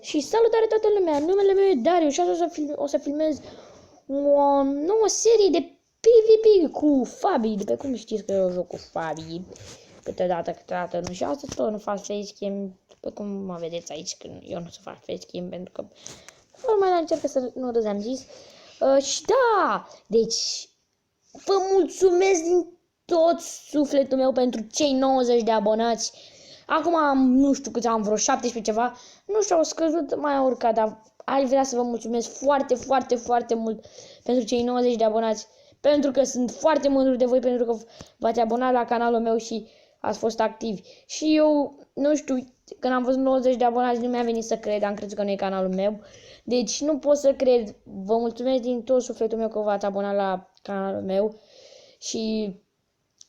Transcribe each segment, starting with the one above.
Și salutare toată lumea, numele meu e Darius și o să filmez o nouă serie de PvP cu Fabi. După cum știți că eu joc cu Fabi câteodată nu, și astăzi tot nu fac facecam, după cum mă vedeți aici, că eu nu o să fac facecam pentru că mai încerc să nu râzi, am zis. Și da, deci vă mulțumesc din tot sufletul meu pentru cei 90 de abonați. Acum am, nu știu câți am, vreo 17 ceva, nu știu, au scăzut, mai au urcat, dar aș vrea să vă mulțumesc foarte mult pentru cei 90 de abonați, pentru că sunt foarte mândru de voi, pentru că v-ați abonat la canalul meu și ați fost activi. Și eu, nu știu, când am văzut 90 de abonați, nu mi-a venit să cred, am crezut că nu e canalul meu, deci nu pot să cred. Vă mulțumesc din tot sufletul meu că v-ați abonat la canalul meu și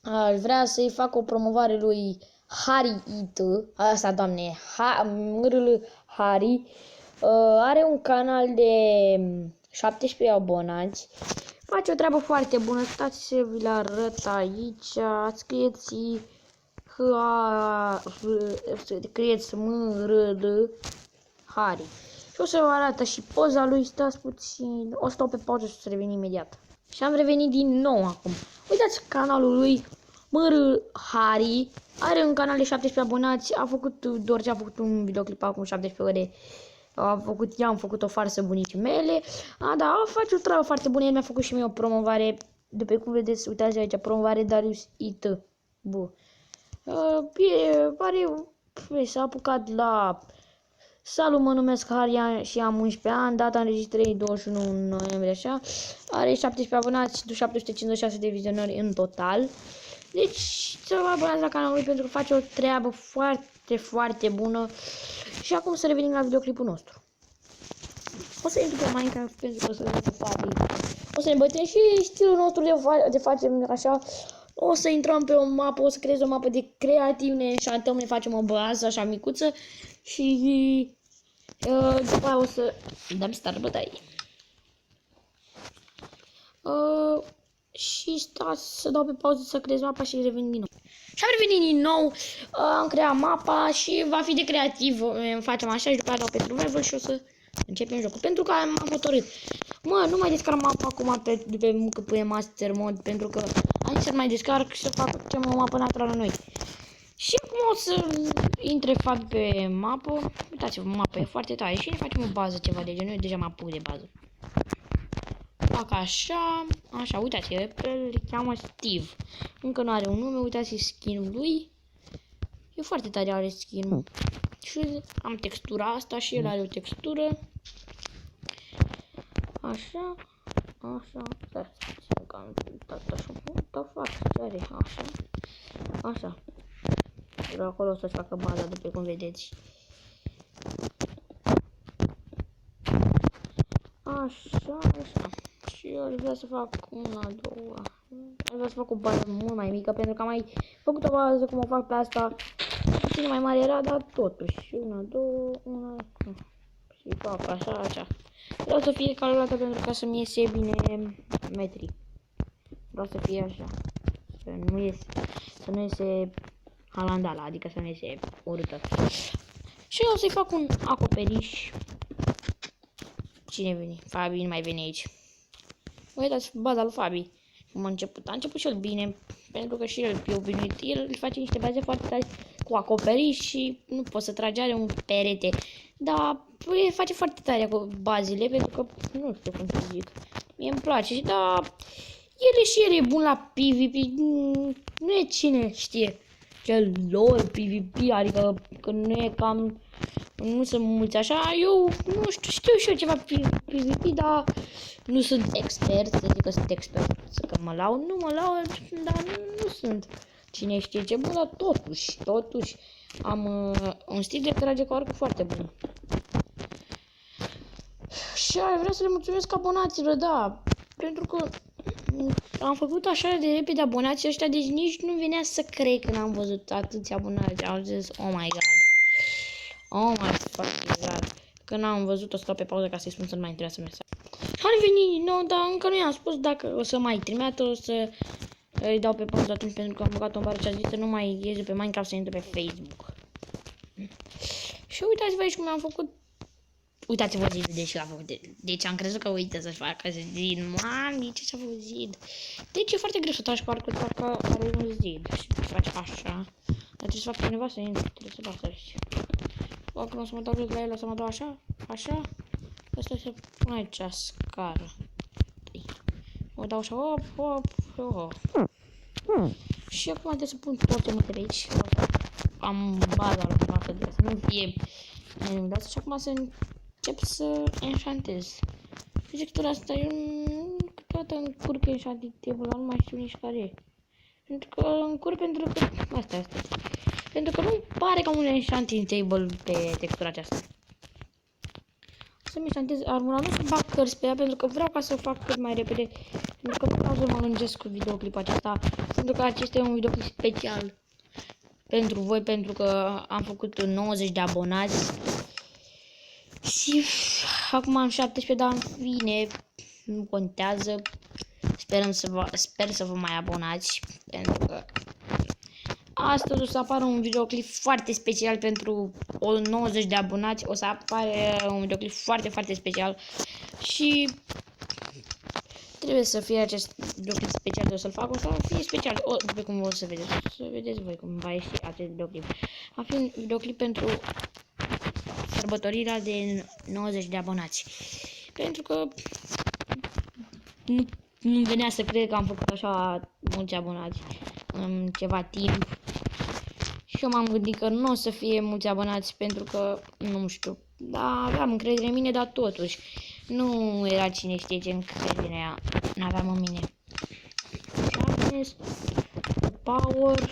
aș vrea să-i fac o promovare lui Harry It, asta doamne, Harry, are un canal de 17 abonați, face o treabă foarte bună, stați să vi-l arăt aici, scrieți MRD Harry și o să vă arată și poza lui, stați puțin, o stau pe pauză și o să revin imediat. Și am revenit din nou acum, uitați canalul lui Harry, are un canal de 17 abonați, a făcut doar ce a făcut un videoclip acum 17 ore. Am făcut o farsă bunicii mele. Da, face o treabă foarte bună. El mi-a făcut și mie o promovare. După cum vedeți, uitați aici, promovare Darius It. Bun. S-a apucat la salut, mă numesc Harry și am 11 ani, data înregistrării 21 noiembrie, așa. Are 17 abonați și 756 de vizionări în total. Deci să vă abonați la canalul lui pentru că face o treabă foarte bună. Și acum să revenim la videoclipul nostru. O să intru pe Minecraft pentru că o să vedeți Fabi. O să ne bătem și stilul nostru de facem așa. O să intrăm pe o mapă, o să creez o mapă de creativ, ne înșantăm, ne facem o bază așa micuță. Și după aia o să dăm start bătăii. Și stați să dau pe pauză să creez mapa și revin din nou. Și am revenit din nou, am creat mapa și va fi de creativ, facem așa și după aceea dau pe survival și o să începem jocul. Pentru că am hotărât, nu mai descarc mapa acum de pe muncă pe master mod, pentru că hai să mai descarc și să facem o mapă naturală noi. Și acum o să intre Fabi pe mapă, uitați-vă, mapa e foarte tare și ne facem o bază ceva de genul, eu deja m-am pus de bază. Fac așa, uitați, îl cheamă Steve. Încă nu are un nume, uitați skin-ul lui. E foarte tare, are skin-ul. Și am textura asta și el are o textură. Așa. Că am uitat așa. Ce are? Așa. De acolo o să-și facă baza, după cum vedeți. Așa. Și eu aș vrea să fac una, două. Aș vrea să fac o bază mult mai mică, pentru că am mai făcut o bază cum o fac pe asta. Puțin mai mare era, dar totuși. Una, două, una. Și fac așa. Vreau să fie calculată pentru ca să-mi iese bine metri. Vreau să fie așa. Să nu iese halandala, adică să nu iese urâtă. Și eu o să-i fac un acoperiș. Cine vine? Fabi nu mai vine aici. Uitați baza lui Fabi. Cum a început și el bine, pentru că și el e obișnuit. El face niște baze foarte tare cu acoperiș și nu poți să tragi, are un perete. Dar el face foarte tare cu bazele, pentru că nu știu cum să zic. Mie îmi place și da, el e bun la PvP. Nu e cine știe cel lor PvP, adică că nu e cam. Nu sunt mulți așa, eu nu știu și eu ceva PvP, dar nu sunt expert, să zic că sunt expert, că mă laud, nu mă laud, dar nu sunt cine știe ce bun, dar totuși am un stil de trage cu arcul foarte bun. Și vreau să le mulțumesc abonaților, da, pentru că am făcut așa de repede abonații ăștia, deci nici nu venea să cred când am văzut atâția abonați, am zis, oh my god. Oh my fucking god. Când am văzut, o să stau pe pauză ca să-i spun să nu mai trebuie mesaj. Am venit din nou, dar încă nu i-am spus dacă o să mai trimeată, o să îi dau pe pauză atunci, pentru că am băgat-o în bară și a zis să nu mai iese pe Minecraft, să intre pe Facebook. Și Și uitați-vă aici cum am făcut. Uitați-vă zid, deci l-am făcut. Deci am crezut că uită să-și facă zid. Mami, ce s-a făcut zid? Deci e foarte greu să tragi parcă dacă are un zid. Și faci așa. Dar trebuie să fac cineva să intre. Trebuie să bată aici. Dacă nu o să mă dau jos la el, o să mă dau așa. Așa. Asta se pune aici scară. Mă dau așa. Hop, hop, hop. Și acum trebuie să pun toate multe aici. Am baza la masă de să nu fie inundat. Și acum să încep să enchantez. Pictura asta eu câteodată încurc enchanting table, nu mai știu nici care e. Pentru că încurc pentru că... Asta este. Pentru că nu pare ca un enchanting table pe textura aceasta. Să-mi enchantez armura, nu să bag cărți pe ea pentru că vreau ca să o fac cât mai repede. Pentru că nu vreau să mă lungesc cu videoclipul acesta. Pentru că acesta e un videoclip special pentru voi, pentru că am făcut 90 de abonați. Și acum am 17, dar în fine, nu contează. Sper să vă mai abonați, pentru că astăzi o să apară un videoclip foarte special pentru 90 de abonați. O să apare un videoclip foarte, foarte special și trebuie să fie acest videoclip special, o să-l fac, o să fie special, după cum o să vedeți. Să vedeți voi cum va ieși acest videoclip. Va fi un videoclip pentru sărbătorirea de 90 de abonați. Pentru că nu venea să cred că am făcut așa mulți abonați în ceva timp. Și eu m-am gândit că nu o să fie mulți abonați pentru că, nu știu, da, aveam încredere în mine, dar totuși nu era cine știe ce încredere n-aveam în mine. Sharpness, power.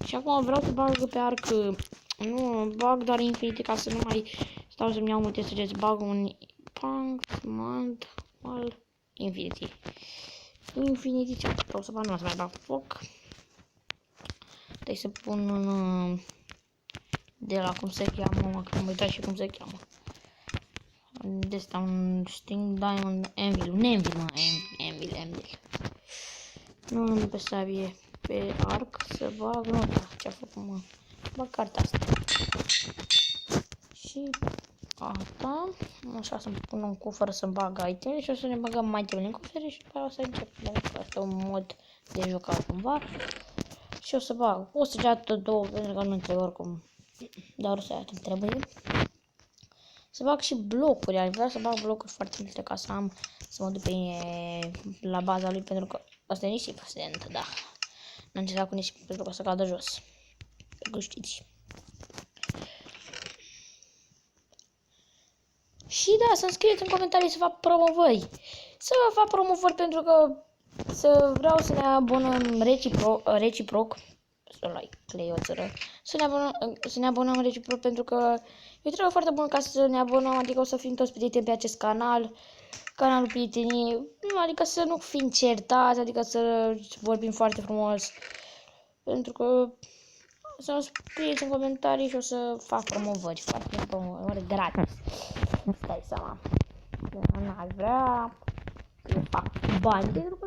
Și acum vreau să bag pe arc, nu, bag doar infinite ca să nu mai stau să-mi iau multe săgeți. Bag un punct, infinity. Ce vreau să bag, nu o să mai bag foc. Trebuie să pun un de la cum se cheamă, că am uitat și cum se cheamă. De asta un Sting Diamond Anvil, un Anvil, mă, Anvil. Nu pe sabie, pe arc să bag, nu știu ce-a făcut, mă. Bag cartea asta. Și asta, așa să-mi pun un cufăr să bag item și o să ne băgăm itemele în cufere și după o să încep. Asta e un mod de jucat cumva. Și o să bag, o să ia tot două, pentru că nu întreb oricum, dar o să ia tot trebuie. Să bag și blocuri, ar vrea să bag blocuri foarte multe ca să am, să mă duc pe la baza lui, pentru că asta e nisip, da. N-am încercat cu nisip pentru că o să cadă jos, pe că știți. Și da, să-mi scrieți în comentarii să fac promovări. Să fac promovări pentru că vreau să ne abonăm reciproc. Să ne abonăm reciproc pentru că e treabă foarte bună ca să ne abonăm, adică o să fim toți prieteni pe acest canalul prietenii, adică să nu fim certați, adică să vorbim foarte frumos. Pentru că să-mi scrieți în comentarii și o să fac promovări, gratis. Stai seama. N-aș vrea să fac bani, pentru că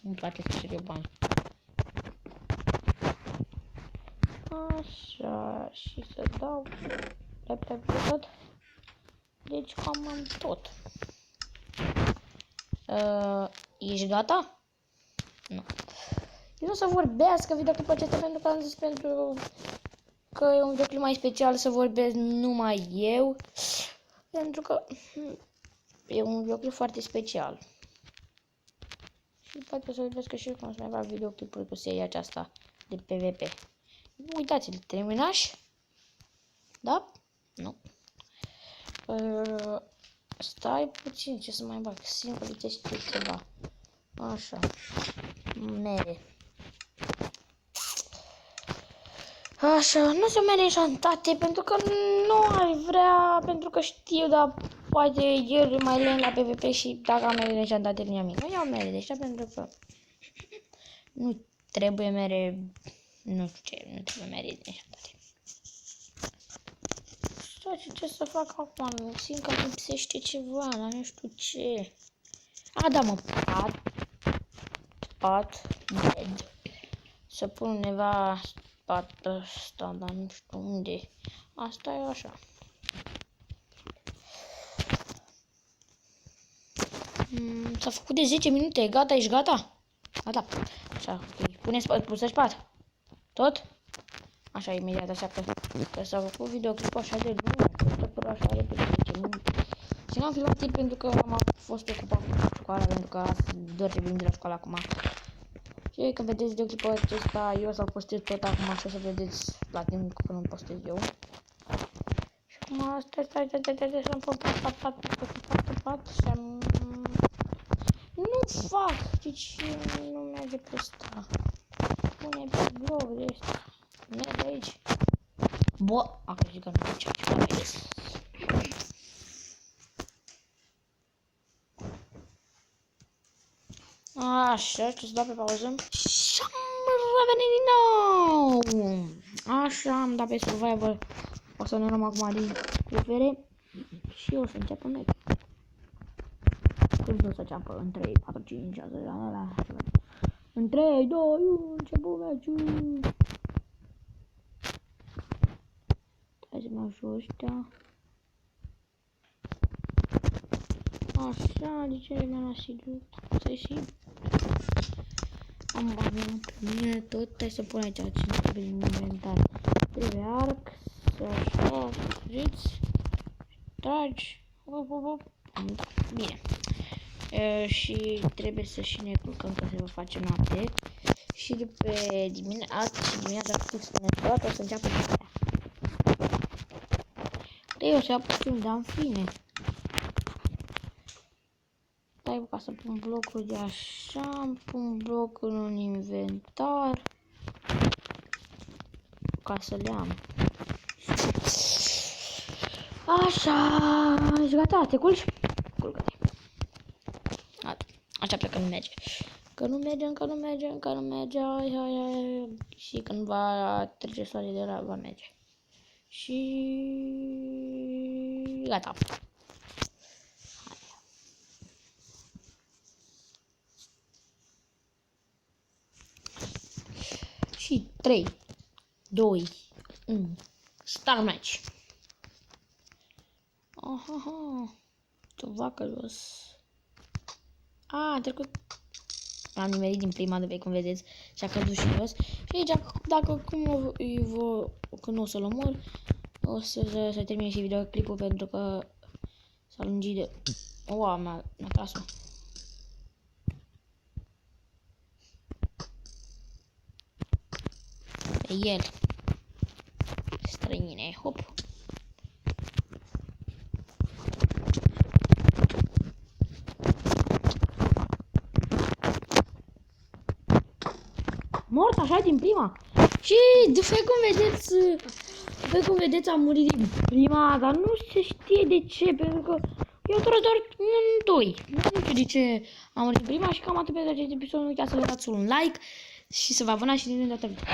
nu-mi place să cer eu bani. Așa, și să dau pe tot. Deci cam am tot. Ești gata? Nu. Eu nu o să vorbească videoclipul acesta pentru că am zis pentru că e un videoclip mai special să vorbesc numai eu. Pentru că e un videoclip foarte special. Și poate să vedeți că și cum să mai fac videoclipuri cu seria aceasta de PvP. Uitați-l, terminași? Da? Nu. Stai puțin, ce să mai bag? Singur știu ceva. Așa. Mere. Așa, nu sunt mere enchantate pentru că nu ar vrea, pentru că știu, dar poate el mai len la PvP și dacă am mere enchantate nu i-am mic. Nu iau mere de ăștia pentru că nu trebuie mere, nu știu ce, nu trebuie mere enchantate. Ce să fac acum? Simt că lipsește ceva, dar nu știu ce. A, da, mă, pat, bed. Să pun undeva patul ăsta, dar nu știu unde. Asta e așa. S-a făcut de 10 minute. Gata, ești gata? Gata. Așa, ok. Pune-ți pat. Tot? Așa, imediat, așa că s-a făcut videoclipul așa de lung. Tot așa repede, 10 minute. Și n-am filmat timp pentru că am fost ocupat cu școala, pentru că doar trebuie de la școală acum. Și când vedeți videoclipul acesta, eu o să-l postez tot acum și o să vedeți la timp când îl postez eu. Și acum, stai, să-mi pun pat și am... Nu fac! Deci nu merge pe ăsta. Pune pe blog de ăsta. Merge aici. Bă, a crezut că nu face ceva aici. Așa, ce să dau pe pauză. Și am revenit din nou. Așa, am dat pe survival. O să ne luăm acum din cufere. Și o să începem meciul. Când o să înceapă? În 3, 4, 5, 6, în 3, 2, 1, început meciul. Hai să mă ajut ăștia. Așa, de ce mi-am asidut? Să și... Am bani pe mine tot, hai să pun aici ce trebuie în inventar. Trebuie arc, să așa, săriți, tragi, am dat, bine. Și trebuie să și ne culcăm că se va face noapte. Și după dimineața, fix până toată, o să înceapă jucarea. Eu o să apuc de în fine. Stai ca să pun blocul de așa, pun blocul în inventar. Ca să le am. Așa, ești gata, te culci? Culcă-te. Așa că nu merge. Că nu merge, hai. Și când va trece soarele de la va merge. Și gata. Și 3, 2, 1, start match. Aha, tu vacă jos. A trecut. Am nimerit din prima de pe cum vedeți și a căzut și jos. Și aici, dacă când o să-l omor, o să termine și videoclipul pentru că s-a lungit de... Oa, m-a tras-o. Pe el. Străine, hop. Mort așa din prima. Și după cum vedeți am murit din prima, dar nu se știe de ce, pentru că eu am tras doar un 2. Nu știu de ce am murit din prima și cam atât pentru acest episod. Nu uitați să lăsați un like și să vă abonați și din data viitoare.